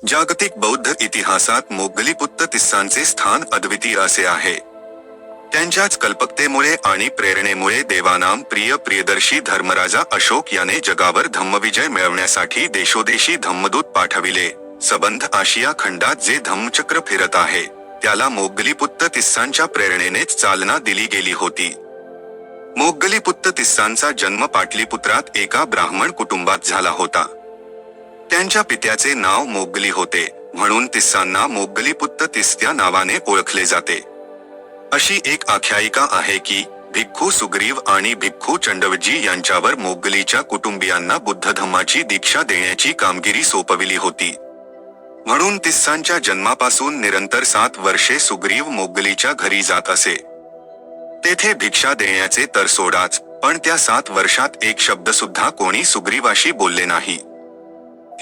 जागतिक बौद्ध इतिहासात मोग्गलीपुत्त तिस्सांचे स्थान अद्वितीय असे आहे. त्यांच्याच कल्पकतेमुळे आणि प्रेरणेमुळे देवानाम प्रिय प्रियदर्शी धर्मराजा अशोक याने जगावर धम्मविजय मिळवण्यासाठी देशोदेशी धम्मदूत पाठविले. सबंध आशिया खंडात जे धम्मचक्र फिरत आहे त्याला मोग्गलीपुत्त तिस्सांच्या प्रेरणेनेच चालना दिली गेली होती. मोग्गलीपुत्त तिस्सांचा जन्म पाटलीपुत्रात एका ब्राह्मण कुटुंबात झाला होता. त्यांच्या पित्याचे नाव मोग्गली होते, म्हणून तिस्सांना मोग्गलीपुत्त तिस या नावाने ओळखले जाते. अशी एक आख्यायिका आहे की भिक्खू सुग्रीव आणि भिक्खू चंडवजी यांच्यावर मोग्गलीच्या कुटुंबियांना बुद्ध धम्माची दीक्षा देण्याची कामगिरी सोपविली होती. म्हणून तिस्सांच्या जन्मापासून निरंतर 7 वर्षे सुग्रीव मोग्गलीच्या घरी जात असे. तेथे भिक्षा देण्याचे तर सोडाच, पण त्या 7 वर्षात एक शब्द सुद्धा कोणी सुग्रीवाशी बोलले नाही.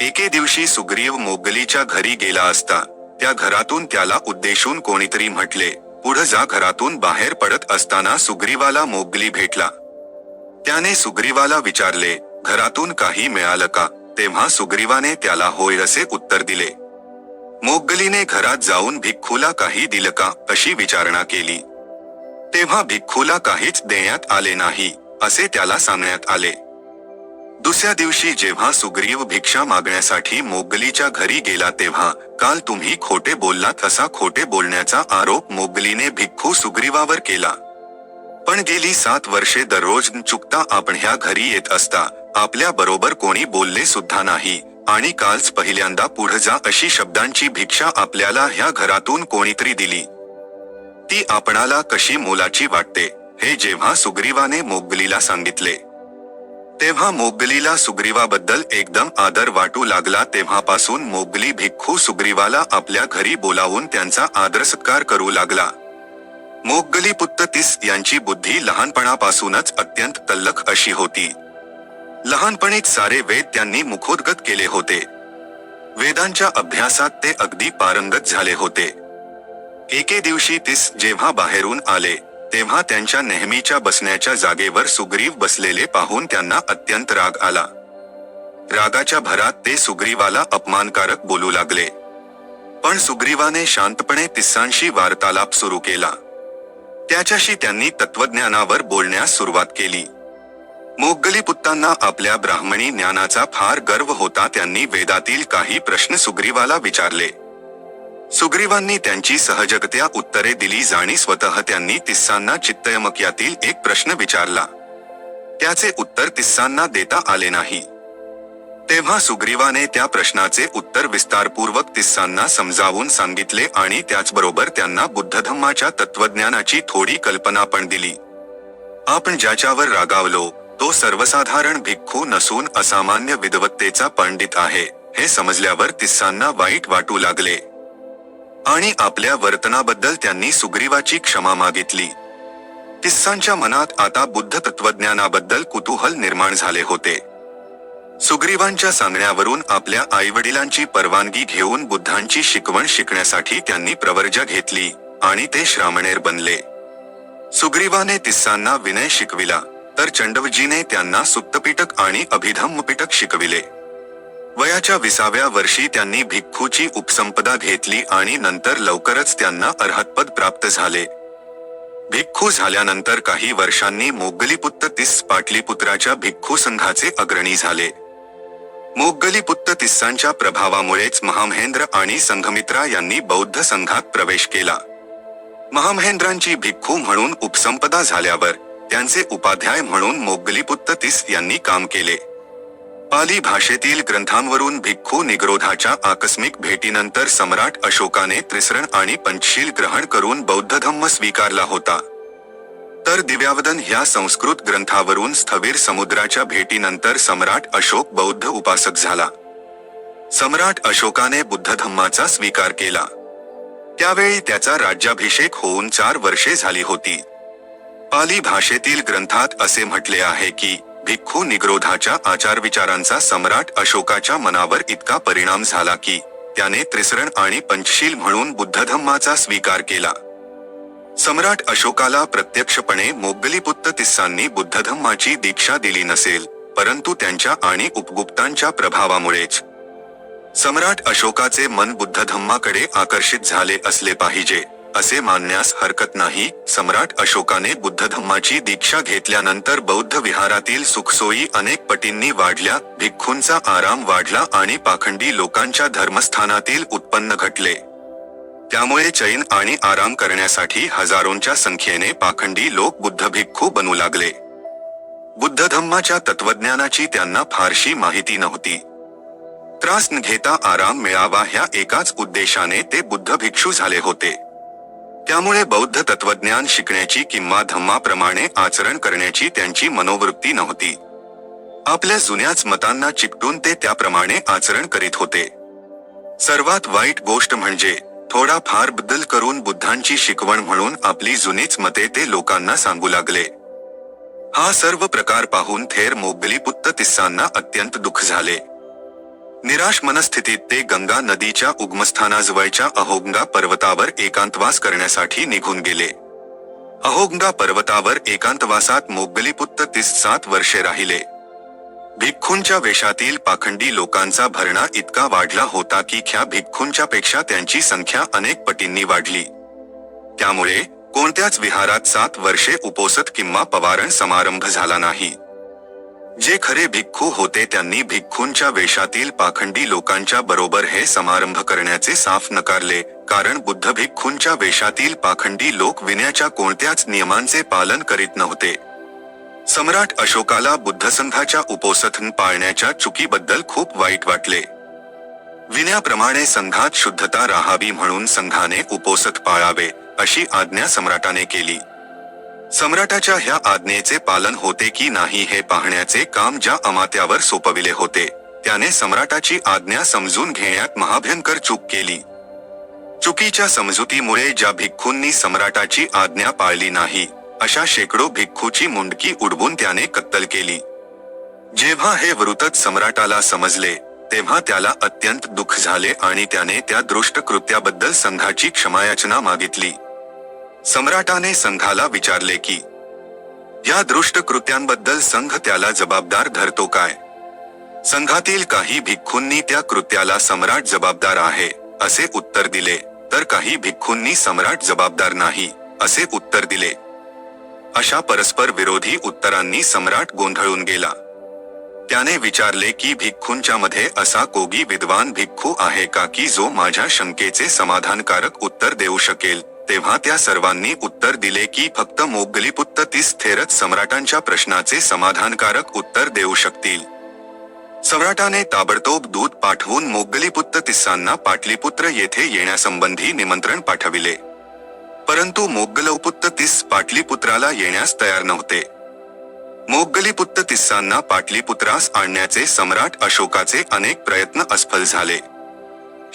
एके दिवशी सुग्रीव मोग्गलीच्या घरी गेला असता त्या घरातून त्याला उद्देशून कोणीतरी म्हटले, पुढं जा. घरातून बाहेर पडत असताना सुग्रीवाला मोग्गली भेटला. त्याने सुग्रीवाला विचारले, घरातून काही मिळालं का? तेव्हा सुग्रीवाने त्याला होय असे उत्तर दिले. मोग्गलीने घरात जाऊन भिक्खूला काही दिलं का अशी विचारणा केली. तेव्हा भिक्खूला काहीच देण्यात आले नाही असे त्याला सांगण्यात आले. दुसऱ्या दिवशी जेव्हा सुग्रीव भिक्षा मागण्यासाठी मोग्गलीच्या घरी गेला तेव्हा, काल तुम्ही खोटे बोललात असा खोटे बोलण्याचा आरोप मोग्गलीने भिक्खू सुग्रीवावर केला. पण गेली 7 वर्षे दररोज न चुकता आपण ह्या घरी येत असता आपल्या बरोबर कोणी बोलले सुद्धा नाही, आणि कालच पहिल्यांदा पुढं जा अशी शब्दांची भिक्षा आपल्याला ह्या घरातून कोणीतरी दिली. ती आपणाला कशी मोलाची वाटते हे जेव्हा सुग्रीवाने मोग्गलीला सांगितले तेव्हा मोग्गलीला सुग्रीवाबद्दल एकदम आदर वाटू लागला. तेव्हापासून मोग्गली भिक्खू सुग्रीवाला आपल्या घरी बोलावून त्यांचा आदरसत्कार करू लागला. मोग्गलीपुत्त तिस यांची बुद्धी लहानपणापासूनच अत्यंत तल्लख अशी होती. लहानपणीच सारे वेद त्यांनी मुखोद्गत केले होते. वेदांच्या अभ्यासात ते अगदी पारंगत झाले होते. एके दिवशी तिस जेव्हा बाहेरून आले तेव्हा त्यांच्या नेहमीच्या बसण्याच्या जागेवर सुग्रीव बसलेले पाहून त्यांना अत्यंत राग आला. रागाच्या भरात ते सुग्रीवाला अपमानकारक बोलू लागले. पण सुग्रीवाने शांतपणे तिस्सांशी वार्तालाप सुरू केला. त्याच्याशी त्यांनी तत्वज्ञानावर बोलण्यास सुरुवात केली. मोग्गलीपुत्तांना आपल्या ब्राह्मणी ज्ञानाचा फार गर्व होता. त्यांनी वेदातील काही प्रश्न सुग्रीवाला विचारले. सुग्रीवांनी त्यांची सहजगत्या उत्तरे दिली. जाणी स्वतः त्यांनी तिस्सांना चित्तयमक एक प्रश्न विचारला. त्याचे उत्तर तिस्सांना देता आले नाही. तेव्हा सुग्रीवाने त्या प्रश्नाचे उत्तर विस्तारपूर्वक तिस्सांना समजावून सांगितले आणि त्याचबरोबर त्यांना बुद्धधम्माच्या तत्वज्ञानाची थोडी कल्पना पण दिली. आपण ज्याच्यावर रागावलो तो सर्वसाधारण भिक्खू नसून असामान्य विद्वत्तेचा पंडित आहे हे समजल्यावर तिस्सांना वाईट वाटू लागले आणि आपल्या वर्तनाबद्दल त्यांनी सुग्रीवाची क्षमा मागितली. तिस्सांच्या मनात आता बुद्ध तत्वज्ञानाबद्दल कुतूहल निर्माण झाले होते. सुग्रीवांच्या सांगण्यावरून आपल्या आईवडिलांची परवानगी घेऊन बुद्धांची शिकवण शिकण्यासाठी त्यांनी प्रवर्जा घेतली आणि ते श्रामणेर बनले. सुग्रीवाने तिस्सांना विनय शिकविला तर चंडवजीने त्यांना सुत्तपिटक आणि अभिधम्मपिटक शिकविले. वयाच्या 20व्या वर्षी त्यांनी भिक्खूची उपसंपदा घेतली आणि नंतर लवकरच त्यांना अर्हतपद प्राप्त झाले. भिक्खू झाल्यानंतर काही वर्षांनी मोग्गलीपुत्त तिस पाटलीपुत्राच्या भिक्खू संघाचे अग्रणी झाले. मोग्गलीपुत्त तिस्सांच्या प्रभावामुळेच महामहेंद्र आणि संघमित्रा यांनी बौद्ध संघात प्रवेश केला. महामहेंद्रांची भिक्खू म्हणून उपसंपदा झाल्यावर त्यांचे उपाध्याय म्हणून मोग्गलीपुत्त तिस यांनी काम केले. पाली भाषेतील ग्रंथांवरून भिक्खू निग्रोधाच्या आकस्मिक भेटीनंतर सम्राट अशोकाने त्रिसरण आणि पंचशील ग्रहण करून बौद्ध धम्म स्वीकारला होता. तर दिव्यावदन ह्या संस्कृत ग्रंथावरून स्थविर समुद्राच्या भेटीनंतर सम्राट अशोक बौद्ध उपासक झाला. सम्राट अशोकाने बुद्ध धम्माचा स्वीकार केला. त्यावेळी त्याचा राज्याभिषेक होऊन 4 वर्षे झाली होती. पाली भाषेतील ग्रंथात असे म्हटले आहे की भिक्खू निग्रोधाच्या आचारविचारांचा सम्राट अशोकाच्या मनावर इतका परिणाम झाला की त्याने त्रिसरण आणि पंचशील म्हणून बुद्धधम्माचा स्वीकार केला. सम्राट अशोकाला प्रत्यक्षपणे मोग्गलीपुत्त तिस्सांनी बुद्धधम्माची दीक्षा दिली नसेल, परंतु त्यांच्या आणि उपगुप्तांच्या प्रभावामुळेच सम्राट अशोकाचे मन बुद्ध धम्माकडे आकर्षित झाले असले पाहिजे असे मानण्यास हरकत नाही. सम्राट अशोकाने बुद्ध धम्माची दीक्षा घेतल्यानंतर बौद्ध विहारातील सुखसोयी अनेक पटींनी वाढल्या, भिक्खूंचा आराम वाढला आणि पाखंडी लोकांच्या धर्मस्थानातील उत्पन्न घटले. त्यामुळे चैन आणि आराम करण्यासाठी हजारोंच्या संख्येने पाखंडी लोक बुद्ध भिक्खू बनू लागले. बुद्ध धम्माच्या तत्वज्ञानाची त्यांना फारशी माहिती नव्हती. त्रास न घेता आराम मिळावा ह्या एकाच उद्देशाने ते बुद्ध भिक्षू झाले होते. त्यामुळे बौद्ध तत्वज्ञान शिकण्याची किंवा धम्माप्रमाणे आचरण करण्याची त्यांची मनोवृत्ती नव्हती. आपल्या जुन्याच मतांना चिकटून ते त्याप्रमाणे आचरण करीत होते. सर्वात वाईट गोष्ट म्हणजे थोडा फार बदल करून बुद्धांची शिकवण म्हणून आपली जुनीच मते ते लोकांना सांगू लागले. हा सर्व प्रकार पाहून थेर मोग्गलीपुत्त तिस्सांना अत्यंत दुःख झाले. निराश मनस्थितीत ते गंगा नदीच्या उगमस्थानाजवळच्या अहोगंगा पर्वतावर एकांतवास करण्यासाठी निघून गेले. अहोगंगा पर्वतावर एकांतवासात मोग्गलीपुत्त 7 वर्षे राहिले. भिक्खूंच्या वेशातील पाखंडी लोकांचा भरणा इतका वाढला होता की ख्या भिक्खूंच्या पेक्षा त्यांची संख्या अनेक पटींनी वाढली. त्यामुळे कोणत्याच विहारात 7 वर्षे उपोसत किंवा पवारण समारंभ झाला नाही. जे खरे भिक्खू होते त्यांनी भिक्खूंच्या वेशातील पाखंडी लोकांच्या बरोबर हे समारंभ करण्याचे साफ नकारले, कारण बुद्ध भिक्खूंच्या वेशातील पाखंडी लोक विनयाच्या कोणत्याच नियमांचे पालन करीत नव्हते. सम्राट अशोकाला बुद्धसंघाच्या उपोसथन पाळण्याच्या चुकीबद्दल खूप वाईट वाटले. विनयाप्रमाणे संघात शुद्धता राहावी म्हणून संघाने उपोसथ पाळावे अशी आज्ञा सम्राटाने केली. सम्राटाच्या ह्या आज्ञेचे पालन होते की नाही हे पाहण्याचे काम ज्या अमात्यावर सोपविले होते, त्याने सम्राटाची आज्ञा समजून घेण्यात महाभयंकर चूक केली. चुकीच्या समजुतीमुळे ज्या भिक्खूंनी सम्राटाची आज्ञा पाळली नाही, अशा शेकडो भिक्खूची मुंडकी उडवून त्याने कत्तल केली. जेव्हा हे वृत्त सम्राटाला समजले, तेव्हा त्याला अत्यंत दुःख झाले आणि त्याने त्या दृष्ट कृत्याबद्दल संघाची क्षमायाचना मागितली. सम्राटाने संघाला विचारले की या दृष्ट कृत्यांबद्दल संघ त्याला जबाबदार धरतो काय. संघातील काही भिक्खूंनी त्या कृत्याला सम्राट जबाबदार आहे असे उत्तर दिले, तर काही भिक्खूंनी सम्राट जबाबदार नाही असे उत्तर दिले. अशा परस्पर विरोधी उत्तरांनी सम्राट गोंधळून गेला. त्याने विचारले की भिक्खूंच्या मध्ये असा कोगी विद्वान भिक्खू आहे का की जो माझ्या शंकेचे समाधानकारक उत्तर देऊ शकेल. तेव्हा त्या सर्वांनी उत्तर दिले की फक्त मोग्गलीपुत्त 30 थेरच सम्राटांच्या प्रश्नाचे समाधानकारक उत्तर देऊ शकतील. सम्राटाने ताबडतोब दूत पाठवून मोग्गलीपुत्त 30 पाटलीपुत्र येथे येण्यासंबंधी निमंत्रण पाठविले. परंतु मोग्गलपुत्त 30 पाटलीपुत्राला येण्यास तयार नव्हते. मोग्गलीपुत्त 30 पाटलीपुत्रास आणण्याचे सम्राट अशोकाचे अनेक प्रयत्न असफल झाले.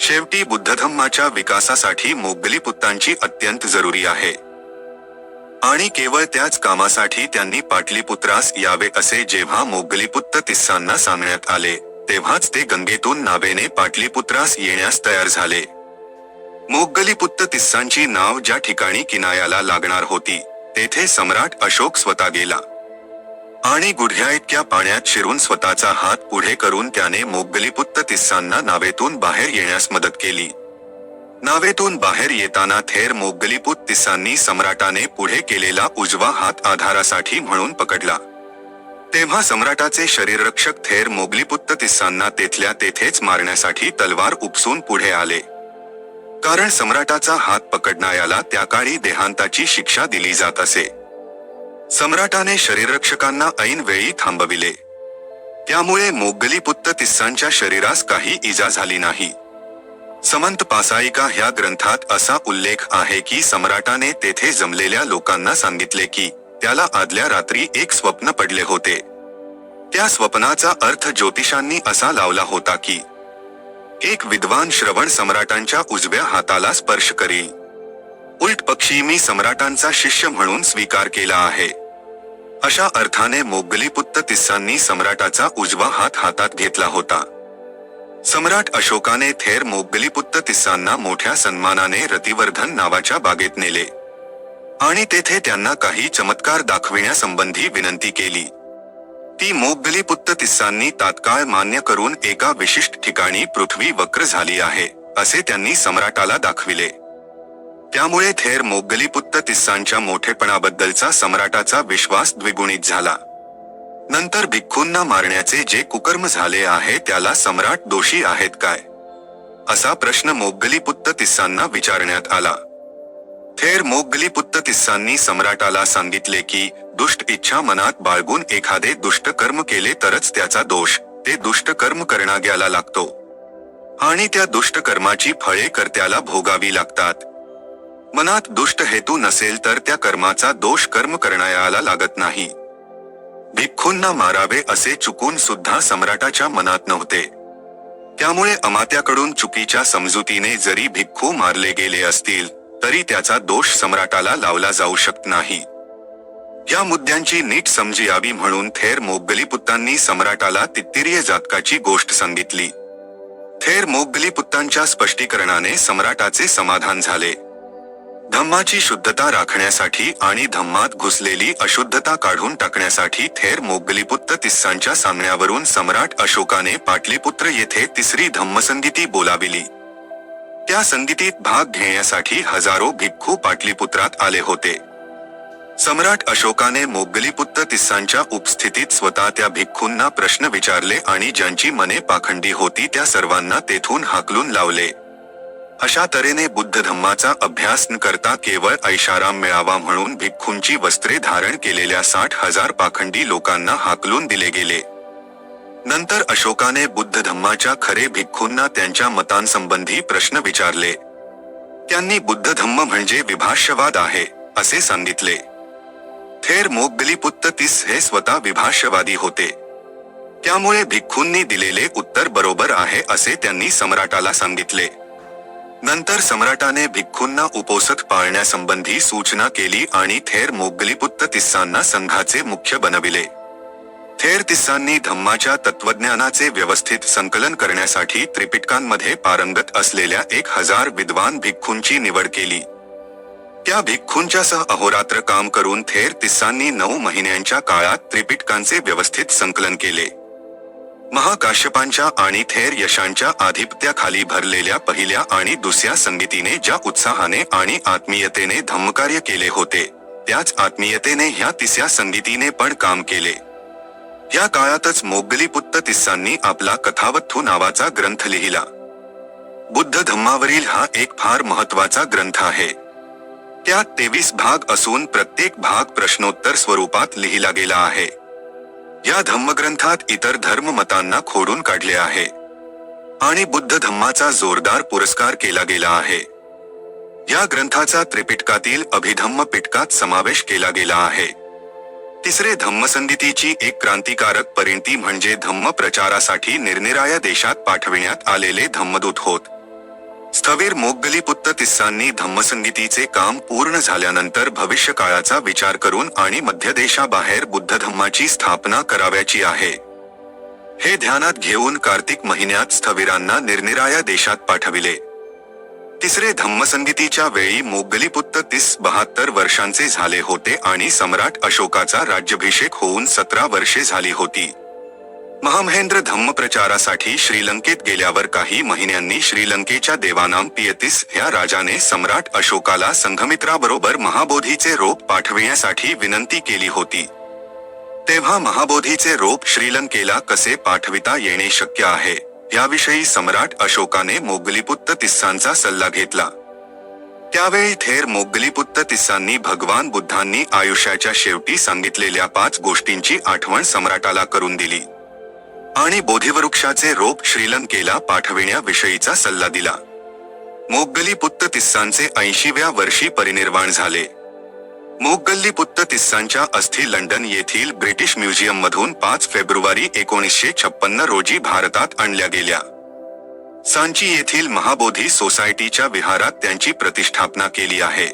शेवटी बुद्धधम्माच्या विकासासाठी मोग्गलीपुत्तांची अत्यंत जरुरी आहे आणि केवळ त्याच कामासाठी त्यांनी पाटलीपुत्रास यावे असे जेव्हा मोग्गलीपुत्त 30 सांगण्यात आले, तेव्हाच ते गंगेतून नावेने पाटलीपुत्रास येण्यास तयार झाले. मोग्गलीपुत्त 30 नाव ज्या ठिकाणी किनायाला लागणार होती, तेथे सम्राट अशोक स्वतः गेला आणि गुडघ्या इतक्या पाण्यात शिरून स्वतःचा हात पुढे करून त्याने मोग्गलीपुत्त 30 नावेतून बाहेर येण्यास मदत केली. नावेतून बाहेर येताना थेर मोग्गलीपुत्त 30 सम्राटाने पुढे केलेला उजवा हात आधारासाठी म्हणून पकडला. तेव्हा सम्राटाचे शरीररक्षक थेर मोग्गलीपुत्त 30 तेथल्या तेथेच मारण्यासाठी तलवार उपसून पुढे आले, कारण सम्राटाचा हात पकडणाऱ्याला त्या काळी देहांताची शिक्षा दिली जात असे. सम्राटाने शरीररक्षकांना ऐन वेळी थांबविले. त्यामुळे मोग्गलीपुत्त 30 शरीरास काही इजा झाली नाही. समंत पासायिका ह्या ग्रंथात असा उल्लेख आहे की सम्राटाने तेथे जमलेल्या लोकांना सांगितले की त्याला आदल्या रात्री एक स्वप्न पडले होते. त्या स्वप्नाचा अर्थ ज्योतिषांनी असा लावला होता की एक विद्वान श्रवण सम्राटांच्या उजव्या हाताला स्पर्श करील. उलट पक्षी मी सम्राटांचा शिष्य म्हणून स्वीकार केला आहे, अशा अर्थाने मोग्गलीपुत्त 30 सम्राटाचा उजवा हात हातात घेतला होता. सम्राट अशोकाने थेर मोग्गलीपुत्त 30 मोठ्या सन्मानाने रतिवर्धन नावाच्या बागेत नेले आणि तेथे त्यांना काही चमत्कार दाखविण्यासंबंधी विनंती केली. ती मोग्गलीपुत्त तिस्सांनी तात्काळ मान्य करून एका विशिष्ट ठिकाणी पृथ्वी वक्र झाली आहे असे त्यांनी सम्राटाला दाखविले. त्यामुळे थेर मोग्गलीपुत्त तिस्सांच्या मोठेपणाबद्दलचा सम्राटाचा विश्वास द्विगुणित झाला. नंतर भिक्खूंना मारण्याचे जे कुकर्म झाले आहे त्याला सम्राट दोषी आहेत काय, असा प्रश्न मोग्गलीपुत्त तिस्सांना विचारण्यात आला. थेर मोग्गलीपुत्त तिस्सांनी सम्राटाला सांगितले की दुष्ट इच्छा मनात बाळगून एखादे दुष्ट कर्म केले तरच त्याचा दोष, ते दुष्ट कर्म करणाऱ्याला लागतो आणि त्या दुष्ट कर्माची फळे कर्त्याला भोगावी लागतात. मनात दुष्ट हेतू नसेल तर त्या कर्माचा दोष कर्म करणाऱ्याला लागत नाही. भिक्खूंना मारावे असे चुकून सुद्धा सम्राटाच्या मनात नव्हते. त्यामुळे अमात्याकडून चुकीच्या समजुतीने जरी भिक्खू मारले गेले असतील तरी त्याचा दोष सम्राटाला लावला जाऊ शकत नाही. या मुद्द्यांची नीट समज यावी म्हणून थेर मोग्गलीपुत्तांनी सम्राटाला तित्तिरीय जातकाची गोष्ट सांगितली. थेर मोग्गलीपुत्तांच्या स्पष्टीकरणाने सम्राटाचे समाधान झाले. धम्माची शुद्धता राखण्यासाठी आणि धम्मात घुसलेली अशुद्धता काढून टाकण्यासाठी थेर मोग्गलीपुत्त तिस्सांच्या सांगण्यावरून सम्राट अशोकाने पाटलीपुत्र येथे तिसरी धम्मसंगीती बोलाविली. त्या संगीतीत भाग घेण्यासाठी हजारो भिक्खू पाटलीपुत्रात आले होते. सम्राट अशोकाने मोग्गलीपुत्त तिस्सांच्या उपस्थितीत स्वतः त्या भिक्खूंना प्रश्न विचारले आणि ज्यांची मने पाखंडी होती त्या सर्वांना तेथून हाकलून लावले. अशा तऱ्हेने बुद्ध धम्माचा अभ्यास न करता केवळ ऐशाराम मिळावा म्हणून भिक्खूंची वस्त्रे धारण केलेल्या 60,000 पाखंडी लोकांना हाकलून दिले गेले. नंतर अशोकाने बुद्ध धम्माच्या खरे भिक्खूंना त्यांच्या मतांसंबंधी प्रश्न विचारले. त्यांनी बुद्ध धम्म म्हणजे विभाष्यवाद आहे असे सांगितले. थेर मोग्गलीपुत्त तिस हे स्वतः विभाष्यवादी होते. त्यामुळे भिक्खूंनी दिलेले उत्तर बरोबर आहे असे त्यांनी सम्राटाला सांगितले. नंतर सम्राटाने भिक्खूंना उपोसत पाळण्यासंबंधी सूचना केली आणि थेर मोग्गलीपुत्त तिस्सांना संघाचे मुख्य बनविले. थेर तिस्सांनी धम्माच्या तत्वज्ञानाचे व्यवस्थित संकलन करण्यासाठी त्रिपिटकांमध्ये पारंगत असलेल्या 1000 विद्वान भिक्खूंची निवड केली. त्या भिक्खूंच्यासह अहोरात्र काम करून थेर तिस्सांनी 9 महिन्यांच्या काळात त्रिपिटकांचे व्यवस्थित संकलन केले. महाकाश्यपांच्या आणि थेर यशांच्या आधिपत्याखाली भरलेल्या पहिल्या आणि दुसऱ्या संगीतीने ज्या उत्साहाने आणि आत्मीयतेने धम्मकार्य केले होते त्याच आत्मीयतेने ह्या तिसऱ्या संगीतीने पण काम केले. या काळातच मोग्गलीपुत्त तिस्सांनी आपला कथावत्थू नावाचा ग्रंथ लिहिला. बुद्ध धम्मावरील हा एक फार महत्वाचा ग्रंथ आहे. त्यात 23 भाग असून प्रत्येक भाग प्रश्नोत्तर स्वरूपात लिहिला गेला आहे. या धम्मग्रंथात इतर धर्ममतांना खोडून काढले आहे आणि बुद्ध धम्माचा जोरदार पुरस्कार केला गेला आहे. या ग्रंथाचा त्रिपिटकातील अभिधम्म पिटकात समावेश केला गेला आहे. तिसरे धम्मसंगीतीची एक क्रांतिकारक परिणती म्हणजे धम्म प्रचारासाठी निरनिराळ्या देशात पाठविण्यात आलेले धम्मदूत होत. स्थवीर मोग्गलीपुत्त तिस्सांनी धम्मसंगीतीचे काम पूर्ण झाल्यानंतर भविष्यकाळाचा विचार करून आणि मध्यदेशाबाहेर बुद्ध धम्माची स्थापना करावयाची आहे हे ध्यानात घेऊन कार्तिक महिन्यात स्थवीरांना निरनिराळ्या देशात पाठविले. तिसरे धम्मसंगीतीच्या वेळी मोग्गलीपुत्त तिस 72 वर्षांचे झाले होते आणि सम्राट अशोकाचा राज्याभिषेक होऊन 17 वर्षे झाली होती. महामहेंद्र धम्मप्रचारासाठी श्रीलंकेत गेल्यावर काही महिन्यांनी श्रीलंकेच्या देवानाम पियतीस ह्या राजाने सम्राट अशोकाला संघमित्राबरोबर महाबोधीचे रोप पाठविण्यासाठी विनंती केली होती. तेव्हा महाबोधीचे रोप श्रीलंकेला कसे पाठविता येणे शक्य आहे याविषयी सम्राट अशोकाने मोग्गलीपुत्त तिस्सांचा सल्ला घेतला. त्यावेळी थेर मोग्गलीपुत्त तिस्सांनी भगवान बुद्धांनी आयुष्याच्या शेवटी सांगितलेल्या 5 गोष्टींची आठवण सम्राटाला करून दिली आणि बोधिवृक्षाचे रोप श्रीलंकेला पाठविण्याविषयीचा सल्ला दिला. मोग्गलीपुत्त तिस्सांचे 80व्या वर्षी परिनिर्वाण झाले. मोग्गलीपुत्त तिस्सांच्या अस्थी लंडन येथील ब्रिटिश म्युझियममधून 5 फेब्रुवारी 1956 रोजी भारतात आणल्या गेल्या. सांची येथील महाबोधी सोसायटीच्या विहारात त्यांची प्रतिष्ठापना केली आहे.